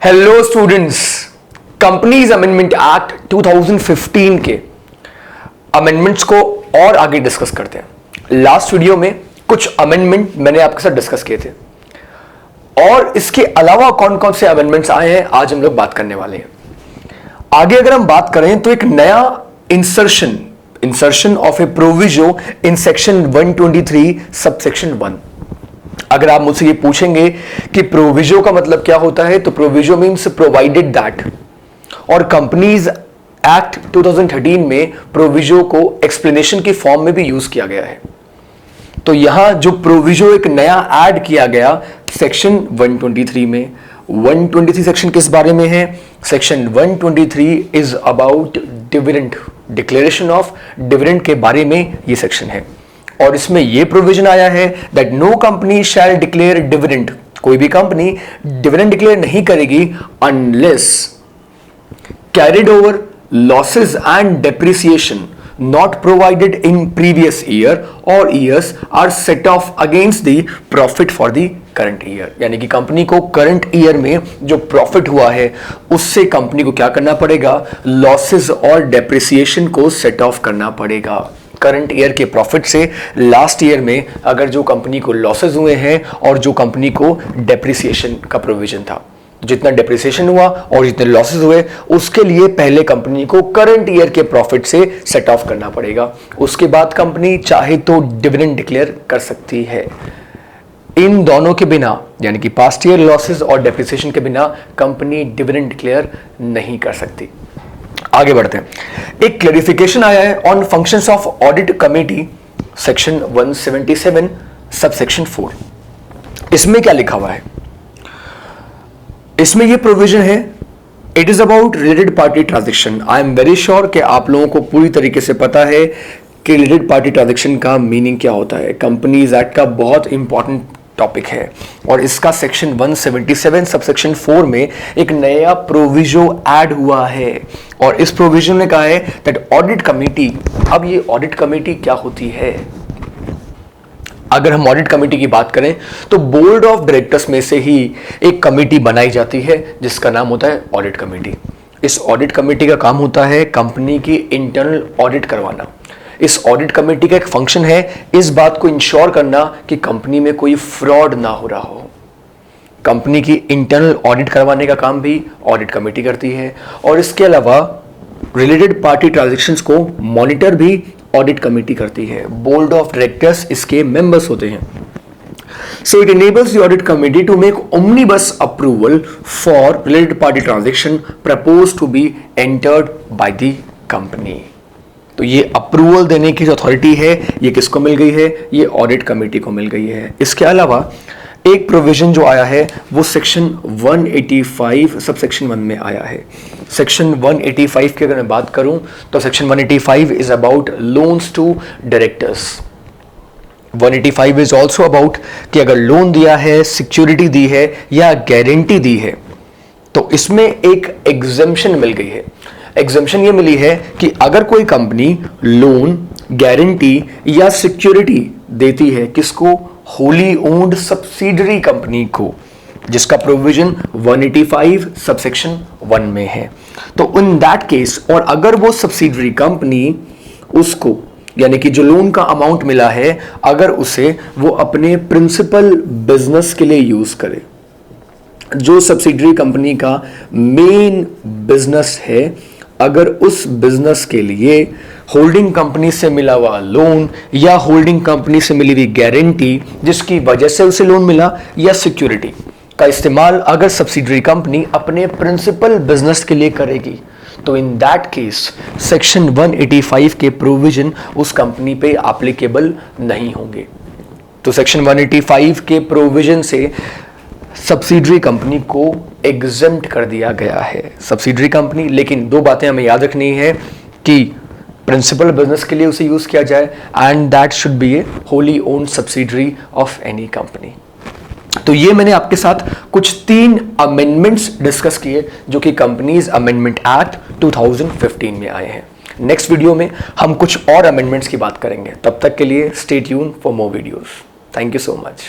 Hello students, companies amendment act 2015 के amendments को और आगे डिस्कस करते हैं। लास्ट वीडियो में कुछ अमेंडमेंट मैंने आपके साथ डिस्कस किए थे और इसके अलावा कौन कौन से अमेंडमेंट्स आए हैं आज हम लोग बात करने वाले हैं। आगे अगर हम बात करें तो एक नया insertion of A proviso in section 123 subsection 1। अगर आप मुझसे ये पूछेंगे कि प्रोविजो का मतलब क्या होता है, तो प्रोविजो मींस प्रोवाइडेड दैट, और कंपनीज एक्ट 2013 में प्रोविजो को एक्सप्लेनेशन की फॉर्म में भी यूज किया गया है। तो यहां जो प्रोविजो एक नया ऐड किया गया सेक्शन 123 में, 123 सेक्शन किस बारे में है? Section 123 is about dividend, declaration of dividend के बारे में ये सेक्शन है। और इसमें यह प्रोविजन आया है that no company shall declare dividend, कोई भी कंपनी डिविडेंड डिक्लेयर नहीं करेगी unless carried over losses and depreciation not provided in previous year और years are set off against the profit for the current year. यानी कि company को current year में जो प्रॉफिट हुआ है उससे कंपनी को क्या करना पड़ेगा? लॉसेस और डेप्रिसिएशन को सेट ऑफ करना पड़ेगा। करंट ईयर के प्रॉफिट से लास्ट ईयर में अगर जो कंपनी को लॉसेस हुए हैं और जो कंपनी को डेप्रिसिएशन का प्रोविजन था, जितना डेप्रिसिएशन हुआ और जितने लॉसेस हुए उसके लिए पहले कंपनी को करंट ईयर के प्रॉफिट से सेट ऑफ करना पड़ेगा। उसके बाद कंपनी चाहे तो डिविडेंड डिक्लेयर कर सकती है। इन दोनों के बिना, यानी कि पास्ट ईयर लॉसेस और डेप्रिसिएशन के बिना कंपनी डिविडेंड डिक्लेयर नहीं कर सकती। आगे बढ़ते हैं। एक क्लैरिफिकेशन आया है on functions of audit committee, section 177 subsection 4। इसमें क्या लिखा हुआ है? इसमें यह प्रोविजन है, it is about related party transaction. I am very sure कि आप लोगों को पूरी तरीके से पता है कि रिलेटेड पार्टी ट्रांजैक्शन का मीनिंग क्या होता है। कंपनीज एक्ट का बहुत इंपॉर्टेंट टॉपिक है और इसका सेक्शन 177 सबसेक्शन 4 में एक नया प्रोविजो ऐड हुआ है और इस प्रोविजन ने कहा है दैट ऑडिट कमेटी, अब ये ऑडिट कमेटी क्या होती है? अगर हम ऑडिट कमेटी की बात करें तो बोर्ड ऑफ डायरेक्टर्स में से ही एक कमेटी बनाई जाती है जिसका नाम होता है ऑडिट कमेटी। इस ऑडिट कमेटी का काम होता है कंपनी की इंटरनल ऑडिट करवाना। इस ऑडिट कमेटी का एक फंक्शन है इस बात को इंश्योर करना कि कंपनी में कोई फ्रॉड ना हो रहा हो। कंपनी की इंटरनल ऑडिट करवाने का काम भी ऑडिट कमेटी करती है और इसके अलावा रिलेटेड पार्टी ट्रांजैक्शंस को मॉनिटर भी ऑडिट कमेटी करती है। बोर्ड ऑफ डायरेक्टर्स इसके मेंबर्स होते हैं। So it enables the audit committee to make omnibus approval for related party transaction proposed to be entered by the company. तो ये approval देने की जो अथॉरिटी है ये किसको मिल गई है? ये ऑडिट कमेटी को मिल गई है। इसके अलावा एक प्रोविजन जो आया है वो सेक्शन 185 सबसेक्शन 1 में आया है। सेक्शन 185 की अगर मैं बात करूं तो section 185 is about loans to directors. 185 is also about कि अगर लोन दिया है, सिक्योरिटी दी है या गारंटी दी है तो इसमें एक एग्जेम्पशन मिल गई है। एग्जेम्पशन ये मिली है कि अगर कोई कंपनी लोन, गारंटी या सिक्योरिटी देती है किसको? होली ओन्ड सब्सिडरी कंपनी को, जिसका प्रोविजन 185 सबसेक्शन 1 में है। तो इन दैट केस, और अगर वो सब्सिडरी कंपनी उसको, यानी कि जो लोन का अमाउंट मिला है, अगर उसे वो अपने प्रिंसिपल बिजनेस के लिए यूज करे, जो सब्सिडरी कंपनी का मेन बिजनेस है, अगर उस बिजनेस के लिए होल्डिंग कंपनी से मिला हुआ लोन या होल्डिंग कंपनी से मिली हुई गारंटी जिसकी वजह से उसे लोन मिला या सिक्योरिटी का इस्तेमाल अगर सब्सिडरी कंपनी अपने प्रिंसिपल बिजनेस के लिए करेगी, तो इन दैट केस सेक्शन 185 के प्रोविजन उस कंपनी पे एप्लीकेबल नहीं होंगे। तो सेक्शन 185 के प्रोविजन से सब्सिडरी कंपनी को एग्जेम्प्ट कर दिया गया है। सब्सिडरी कंपनी, लेकिन दो बातें हमें याद रखनी है कि प्रिंसिपल बिजनेस के लिए उसे यूज किया जाए and that should be A wholly owned subsidiary of any company. तो ये मैंने आपके साथ कुछ 3 अमेंडमेंट्स डिस्कस किए जो कि कंपनीज अमेंडमेंट एक्ट 2015 में आए हैं। नेक्स्ट वीडियो में हम कुछ और अमेंडमेंट्स की बात करेंगे। तब तक के लिए stay tune for more videos. Thank you so much.